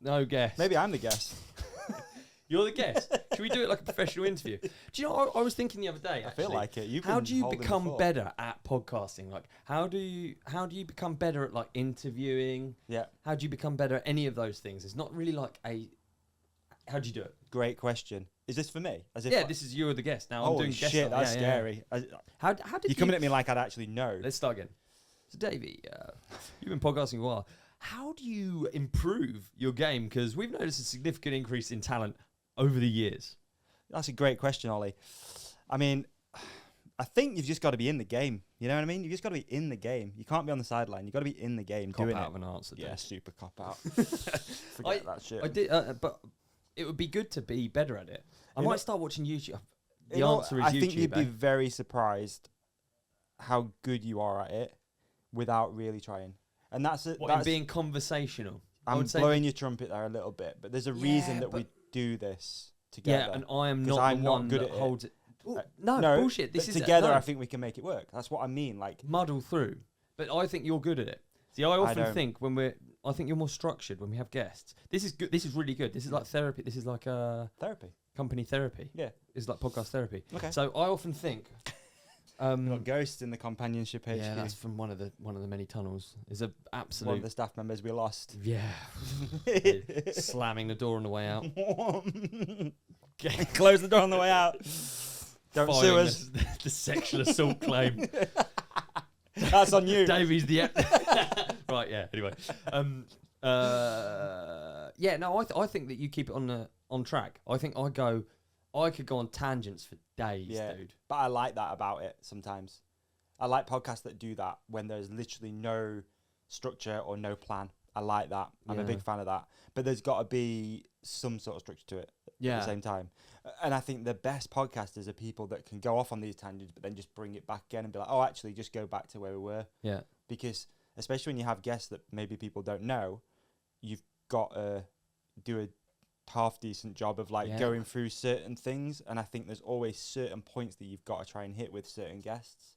No guest. Maybe I'm the guest. You're the guest. Should we do it like a professional interview? Do you know? I was thinking the other day. Actually, I feel like it. How do you become better at podcasting? Like, how do you become better at like interviewing? Yeah. How do you become better at any of those things? It's not really like a. How do you do it? Great question. Is this for me? As if This is you or the guest. Now I'm doing guest. Shit, that's scary. How did you're coming at me like I'd actually know? Let's start again. So, Davey, you've been podcasting a while. How do you improve your game? Because we've noticed a significant increase in talent over the years. That's a great question, Ollie. I mean, I think you've just got to be in the game. You know what I mean? You've just got to be in the game. You can't be on the sideline. You've got to be in the game doing it. Cop out of an answer. Yeah, super cop out. Forget that shit. I did, but it would be good to be better at it. I might start watching YouTube. The answer is YouTube. I think you'd be very surprised how good you are at it without really trying. And that's being conversational. I'm blowing your trumpet there a little bit, but there's a reason that we do this together. Yeah, and I am not the one that holds it. No, bullshit. This is together. I think we can make it work. That's what I mean. Like muddle through. But I think you're good at it. See, I often think I think you're more structured when we have guests. This is good. This is really good. This is like therapy. This is like therapy. Company therapy. Yeah, it's like podcast therapy. Okay. So I often think. We've got ghosts in the companionship HQ. Yeah, that's from one of the many tunnels. Is a absolute one of the staff members we lost. Yeah, slamming the door on the way out. Close the door on the way out. Don't sue us. The sexual assault claim. That's on you. Davey's the right. Yeah. Anyway, yeah. No, I think that you keep it on track. I think I could go on tangents for days, dude. But I like that about it sometimes. I like podcasts that do that when there's literally no structure or no plan. I like that. I'm a big fan of that. But there's got to be some sort of structure to it at the same time. And I think the best podcasters are people that can go off on these tangents but then just bring it back again and be like, oh, actually, just go back to where we were. Yeah. Because especially when you have guests that maybe people don't know, you've got to do a half decent job of going through certain things, and I think there's always certain points that you've got to try and hit with certain guests.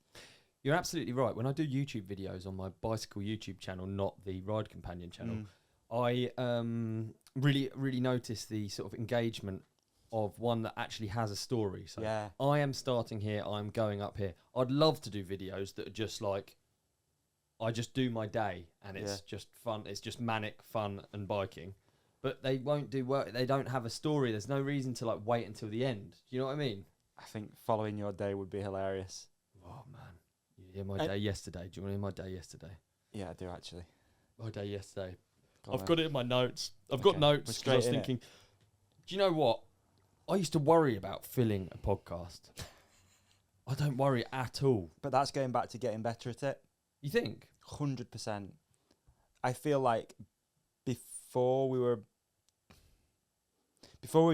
You're absolutely right. When I do YouTube videos on my bicycle YouTube channel, not the Ride Companion channel, I really notice the sort of engagement of one that actually has a story. So I am starting here, I'm going up here. I'd love to do videos that are just like I just do my day and it's just fun. It's just manic fun and biking. But they won't do work. They don't have a story. There's no reason to like wait until the end. Do you know what I mean? I think following your day would be hilarious. Oh man, you hear my day yesterday? Do you want to hear my day yesterday? Yeah, I do actually. My day yesterday. I've got it in my notes. I've got notes. I was thinking. Do you know what? I used to worry about filling a podcast. I don't worry at all. But that's going back to getting better at it. You think? 100%. I feel like before we were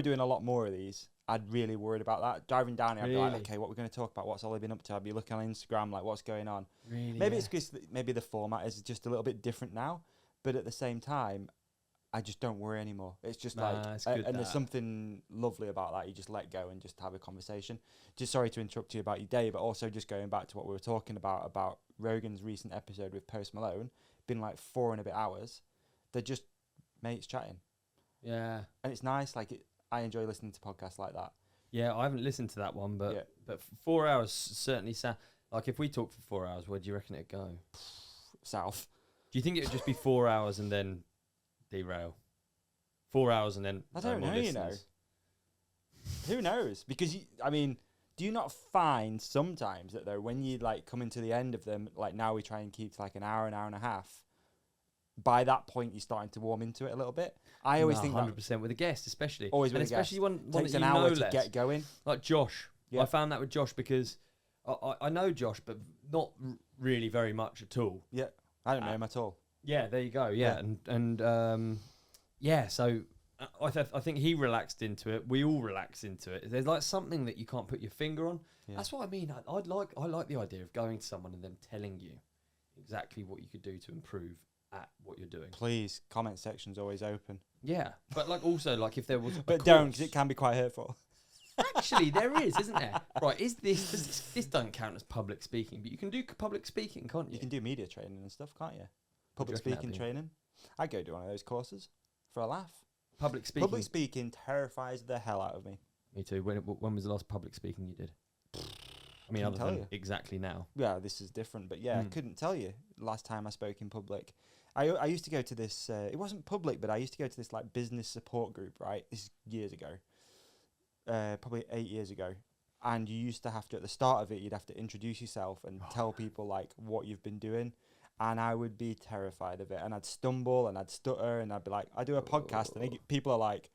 doing a lot more of these, I'd really worried about that. Driving down here, I'd be like, okay, what we're going to talk about? What's Ollie been up to? I'd be looking on Instagram, like, what's going on? Really? Maybe it's because maybe the format is just a little bit different now, but at the same time, I just don't worry anymore. It's just there's something lovely about that. You just let go and just have a conversation. Just sorry to interrupt you about your day, but also just going back to what we were talking about Rogan's recent episode with Post Malone, been like 4 and a bit hours. They're just mates chatting. Yeah. And it's nice. I enjoy listening to podcasts like that. Yeah, I haven't listened to that one, but 4 hours certainly sound like if we talk for 4 hours, where do you reckon it'd go? South. Do you think it would just be 4 hours and then derail? 4 hours and then I don't know, you know. Who knows? Because do you not find sometimes that though when you like coming to the end of them, like now we try and keep to like an hour and a half, by that point you're starting to warm into it a little bit? I always think 100% with a guest, especially. Always with a guest. Especially one takes that an you hour know to get going. Like Josh. Yeah. I found that with Josh because I know Josh, but not really very much at all. Yeah, I don't know him at all. Yeah, there you go. Yeah, and so I think he relaxed into it. We all relaxed into it. There's like something that you can't put your finger on. Yeah. That's what I mean. I like the idea of going to someone and them telling you exactly what you could do to improve at what you're doing. Please, comment section's always open. Yeah, but like also like if there was, but don't, because it can be quite hurtful. Actually, there isn't there? Right? This don't count as public speaking, but you can do public speaking, can't you? You can do media training and stuff, can't you? Public speaking training. I'd go do one of those courses. for a laugh. Public speaking. Public speaking terrifies the hell out of me. Me too. When was the last public speaking you did? I mean, other than exactly now. Yeah, this is different, but yeah, I couldn't tell you last time I spoke in public. I used to go to this. It wasn't public, but I used to go to this like business support group. Right, this is years ago, probably 8 years ago. And you used to have to, at the start of it, you'd have to introduce yourself and tell people like what you've been doing. And I would be terrified of it. And I'd stumble and I'd stutter and I'd be like, I do a podcast. And people are like,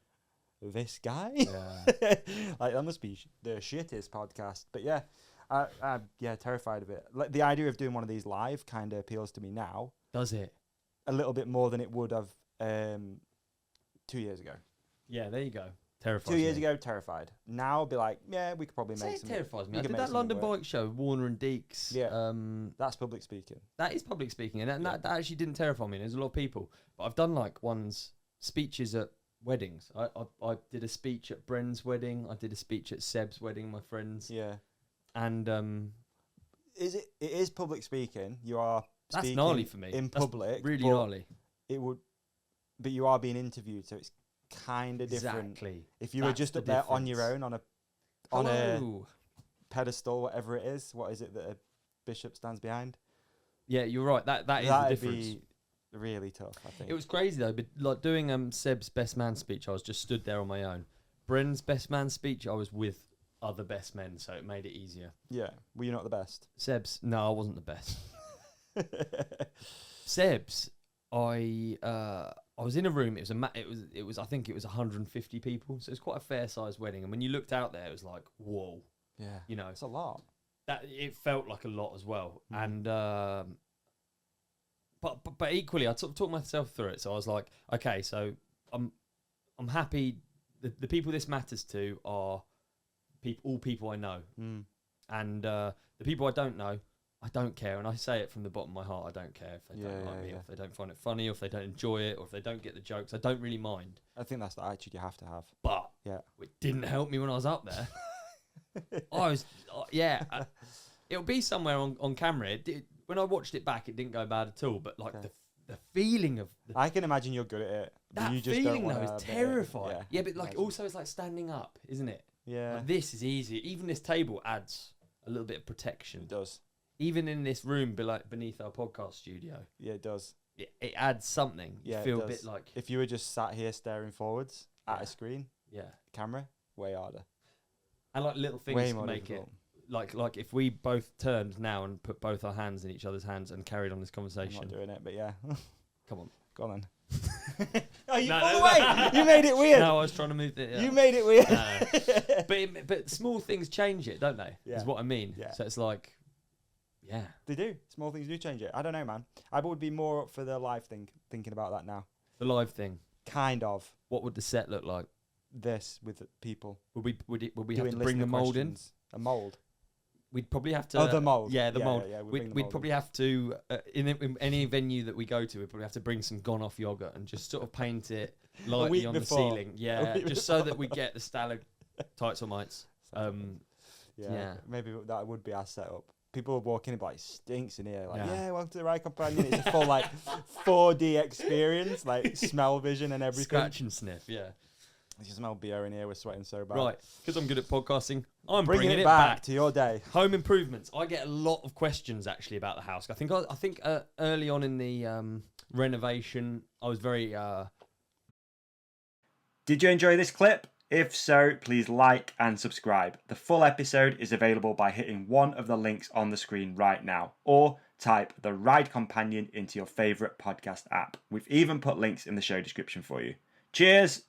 this guy? Yeah. Like, that must be the shittest podcast. But yeah, I'm terrified of it. Like, the idea of doing one of these live kind of appeals to me now. Does it? A little bit more than it would have 2 years ago. Yeah, there you go. Terrifies 2 years ago, terrified. Now, I'd be like, yeah, we could probably make some. It terrifies me. I did that London bike show, Warner and Deeks. Yeah, that's public speaking. That is public speaking, and that actually didn't terrify me. There's a lot of people, but I've done like speeches at weddings. I did a speech at Bren's wedding. I did a speech at Seb's wedding, my friends. Yeah, and it is public speaking. You are that's speaking gnarly for me in public. Really gnarly. But you are being interviewed, so it's kind of different. Exactly. If you were just up there on your own on a pedestal, whatever it is, what is it that a bishop stands behind? Yeah, you're right. That is the difference. Be really tough, I think. It was crazy though, but like doing Seb's best man speech, I was just stood there on my own. Bren's best man speech, I was with other best men, so it made it easier. Yeah. Were you not the best? Seb's, no, I wasn't the best. Seb's, I was in a room. It was I think it was 150 people, so it's quite a fair sized wedding. And when you looked out there, it was like, whoa, yeah, you know, it's a lot. That it felt like a lot as well. And but equally, I sort of talked myself through it. So I was like, okay, so I'm happy. The people this matters to are all people I know, and the people I don't know, I don't care, and I say it from the bottom of my heart. I don't care if they don't like me, or if they don't find it funny, or if they don't enjoy it, or if they don't get the jokes. I don't really mind. I think that's the attitude you have to have. But it didn't help me when I was up there. It'll be somewhere on camera. When I watched it back, it didn't go bad at all. But like the feeling of I can imagine you're good at it. That you just feeling though is terrifying. Yeah, but like also it's like standing up, isn't it? Yeah. Like, this is easy. Even this table adds a little bit of protection. It does. Even in this room, beneath our podcast studio. Yeah, it does. It adds something. Yeah, you feel a bit like... If you were just sat here staring forwards at a screen, camera, way harder. And like little things to make difficult. It... Like if we both turned now and put both our hands in each other's hands and carried on this conversation... I'm not doing it, but yeah. Come on. Go on then. Oh, you pulled away! You made it weird! No, I was trying to move it. You made it weird! But small things change it, don't they? Yeah. Is what I mean. Yeah. So it's like... Yeah. They do. Small things do change it. I don't know, man. I would be more up for the live thing, thinking about that now. The live thing? Kind of. What would the set look like? This, with the people. Would we have to bring the mould in? A mould? We'd probably have to... Oh, the mould. Yeah, the mould. Yeah, we'd probably have to, in any venue that we go to, we'd probably have to bring some gone-off yogurt and just sort of paint it lightly on the ceiling. Yeah, just so that we get the stalactites or mites. Yeah, maybe that would be our setup. People would walk in and be like, stinks in here. Like, welcome to the Ride Companion. It's a full, like, 4D experience, like, smell vision and everything. Scratch and sniff, yeah. You smell beer in here. We're sweating so bad. Right, because I'm good at podcasting, I'm bringing it back to your day. Home improvements. I get a lot of questions, actually, about the house. I think early on in the renovation, I was very... Did you enjoy this clip? If so, please like and subscribe. The full episode is available by hitting one of the links on the screen right now, or type the Ride Companion into your favourite podcast app. We've even put links in the show description for you. Cheers!